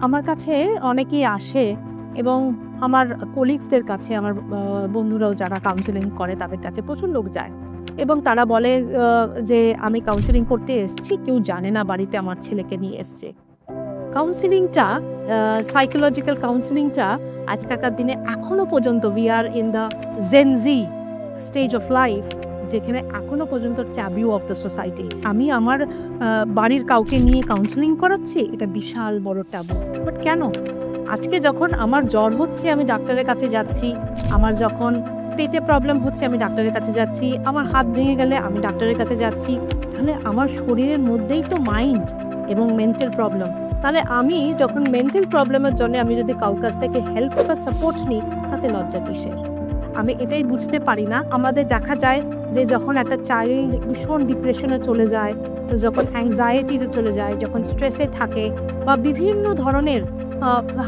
আমার কাছে অনেকেই আসে এবং আমার কলিগসদের কাছে, আমার বন্ধুরাও যারা কাউন্সেলিং করে তাদের কাছে প্রচুর লোক যায় এবং তারা বলে যে আমি কাউন্সেলিং করতে এসেছি, কেউ জানে না বাড়িতে আমার ছেলেকে নিয়ে এসছে। কাউন্সেলিংটা, সাইকোলজিক্যাল কাউন্সেলিংটা আজকালকার দিনে এখনো পর্যন্ত we are in the Gen Z stage of life, যেখানে এখনো পর্যন্ত ট্যাবু অফ দ্য সোসাইটি। আমি আমার বাড়ির কাউকে নিয়ে কাউন্সেলিং করাচ্ছি, এটা বিশাল বড় ট্যাবু। বাট কেন? আজকে যখন আমার জ্বর হচ্ছে আমি ডাক্তারের কাছে যাচ্ছি, আমার যখন পেটে প্রবলেম হচ্ছে আমি ডাক্তারের কাছে যাচ্ছি, আমার হাত ভেঙে গেলে আমি ডাক্তারের কাছে যাচ্ছি, তাহলে আমার শরীরের মধ্যেই তো মাইন্ড এবং মেন্টাল প্রবলেম। তাহলে আমি যখন মেন্টাল প্রবলেমের জন্য আমি যদি কারোর কাছ থেকে হেল্প বা সাপোর্ট নিই, তাতে লজ্জা কিসের? আমি এটাই বুঝতে পারি না। আমাদের দেখা যায় যে যখন একটা চাইল্ড ভীষণ ডিপ্রেশনে চলে যায়, যখন অ্যাংজাইটিতে চলে যায়, যখন স্ট্রেসে থাকে বা বিভিন্ন ধরনের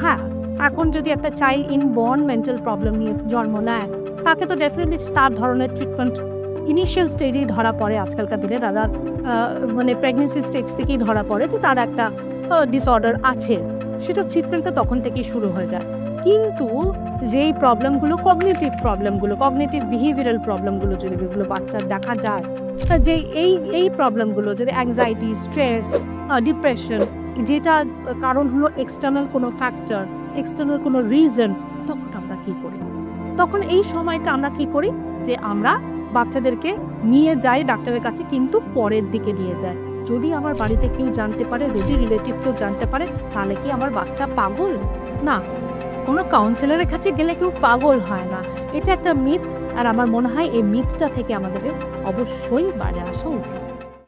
হ্যাঁ, এখন যদি একটা চাইল্ড ইনবর্ন মেন্টাল প্রবলেম নিয়ে জন্ম নেয়, তাকে তো ডেফিনেটলি তার ধরনের ট্রিটমেন্ট ইনিশিয়াল স্টেজেই ধরা পড়ে। আজকালকার দিনে দাদা মানে প্রেগনেন্সি স্টেজ থেকেই ধরা পড়ে যে তার একটা ডিসঅর্ডার আছে, সেটা ট্রিটমেন্টটা তখন থেকেই শুরু হয়ে যায়। কিন্তু যেই প্রবলেমগুলো, কগনিটিভ বিহেভিয়ারাল প্রবলেমগুলো যদি যেগুলো বাচ্চার দেখা যায়, যে এই প্রবলেমগুলো যদি অ্যাংজাইটি, স্ট্রেস, ডিপ্রেশন, যেটা কারণ হলো এক্সটার্নাল কোনো ফ্যাক্টর, এক্সটার্নাল কোনো রিজন, তখন আমরা কী করি? তখন এই সময়টা আমরা কী করি যে আমরা বাচ্চাদেরকে নিয়ে যাই ডাক্তারের কাছে, কিন্তু পরের দিকে নিয়ে যায়। যদি আমার বাড়িতে কেউ জানতে পারে, যদি রিলেটিভ কেউ জানতে পারে, তাহলে কি আমার বাচ্চা পাগল? না, কোনো কাউন্সিলরের কাছে গেলে কেউ পাগল হয় না। এটা একটা মিথ, আর আমার মনে হয় এই মিথটা থেকে আমাদের অবশ্যই বাইরে আসা উচিত।